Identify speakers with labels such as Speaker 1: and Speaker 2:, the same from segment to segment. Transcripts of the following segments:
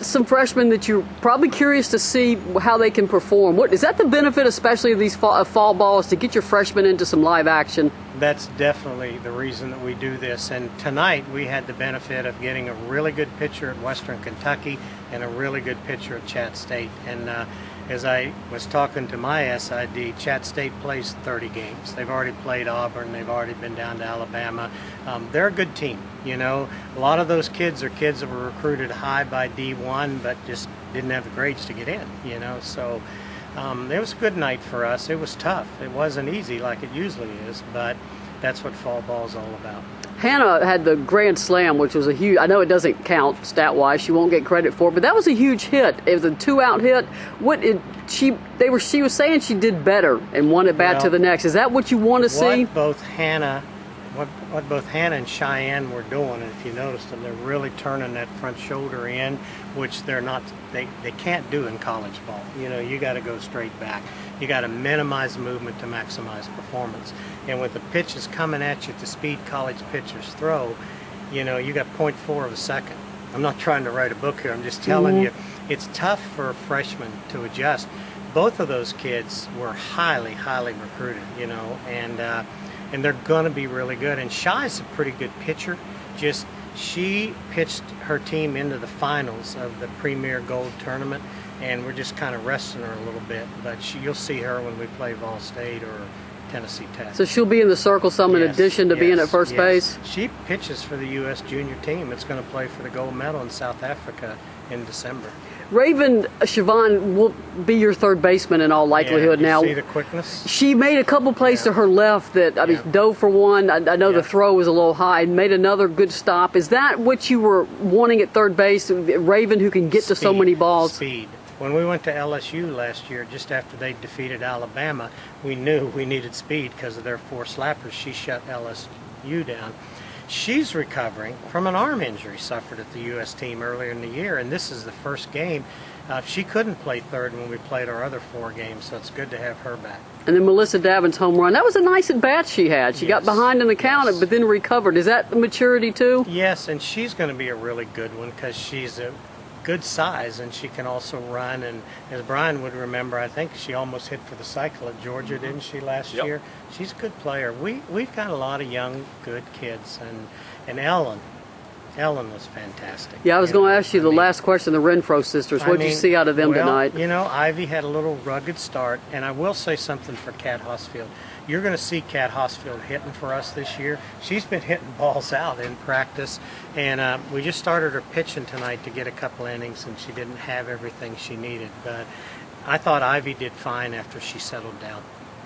Speaker 1: some freshmen that you're probably curious to see how they can perform. What is that the benefit, especially of these fall balls, to get your freshmen into some live action?
Speaker 2: That's definitely the reason that we do this. And tonight we had the benefit of getting a really good pitcher at Western Kentucky and a really good pitcher at Chat State. And as I was talking to my SID, Chat State plays 30 games. They've already played Auburn. They've already been down to Alabama. They're a good team. You know, a lot of those kids are kids that were recruited high by D1, but just didn't have the grades to get in. You know, so it was a good night for us. It was tough. It wasn't easy like it usually is, but that's what fall ball is all about.
Speaker 1: Hannah had the grand slam, which was a huge, I know it doesn't count stat-wise, she won't get credit for it, but that was a huge hit. It was a 2-out hit. She was saying she did better and one at bat to the next. Is that what you want to see?
Speaker 2: What both Hannah and Cheyenne were doing, and if you noticed them, they're really turning that front shoulder in, which they can't do in college ball. You know, you got to go straight back. You got to minimize movement to maximize performance. And with the pitches coming at you at the speed college pitchers throw, you know, you got 0.4 of a second. I'm not trying to write a book here. I'm just telling you, it's tough for a freshman to adjust. Both of those kids were highly, highly recruited, you know, and they're going to be really good. And Shy's a pretty good pitcher. Just she pitched her team into the finals of the Premier Gold Tournament, and we're just kind of resting her a little bit. But you'll see her when we play Vol State or Tennessee Tech.
Speaker 1: So she'll be in the circle some in addition to being at first base?
Speaker 2: She pitches for the U.S. junior team. It's going to play for the gold medal in South Africa in December.
Speaker 1: Raven Siobhan will be your third baseman in all likelihood now.
Speaker 2: See the quickness?
Speaker 1: She made a couple plays to her left that, I mean, dove for one. I know the throw was a little high. Made another good stop. Is that what you were wanting at third base? Raven who can get to so many balls?
Speaker 2: Speed. When we went to LSU last year, just after they defeated Alabama, we knew we needed speed because of their 4 slappers. She shut LSU down. She's recovering from an arm injury suffered at the U.S. team earlier in the year, and this is the first game. She couldn't play third when we played our other 4 games, so it's good to have her back.
Speaker 1: And then Melissa Davin's home run. That was a nice at-bat she had. She got behind in the count, but then recovered. Is that the maturity too?
Speaker 2: Yes, and she's going to be a really good one because she's a good size and she can also run. And as Brian would remember, I think she almost hit for the cycle at Georgia, didn't she, last year? She's a good player. We've got a lot of young, good kids, and Ellen was fantastic.
Speaker 1: Yeah, I was going to ask you the last question, the Renfro sisters. What did you see out of them tonight?
Speaker 2: You know, Ivy had a little rugged start, and I will say something for Kat Hosfield. You're going to see Kat Hosfield hitting for us this year. She's been hitting balls out in practice, and we just started her pitching tonight to get a couple innings, and she didn't have everything she needed. But I thought Ivy did fine after she settled down.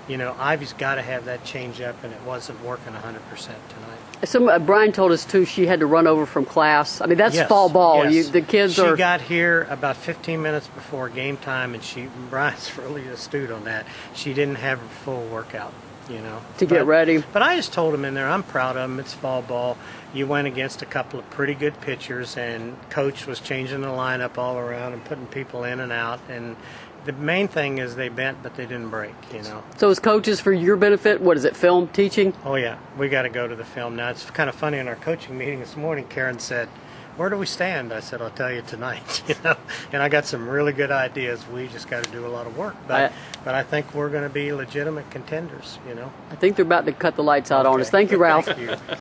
Speaker 2: You know, Ivy's got to have that change up, and it wasn't working 100% tonight.
Speaker 1: Brian told us, too, she had to run over from class. I mean, that's fall ball.
Speaker 2: Yes.
Speaker 1: She
Speaker 2: got here about 15 minutes before game time, and Brian's really astute on that. She didn't have her full workout, you know.
Speaker 1: To get ready.
Speaker 2: But I just told him in there, I'm proud of him. It's fall ball. You went against a couple of pretty good pitchers, and Coach was changing the lineup all around and putting people in and out, and the main thing is they bent, but they didn't break, you know.
Speaker 1: So as coaches, for your benefit, what is it, film, teaching?
Speaker 2: Oh, yeah. We got to go to the film now. It's kind of funny, in our coaching meeting this morning, Karen said, where do we stand? I said, I'll tell you tonight, you know. And I got some really good ideas. We just got to do a lot of work. But I think we're going to be legitimate contenders, you know.
Speaker 1: I think they're about to cut the lights out on us. Thank you, Ralph.
Speaker 2: Thank you.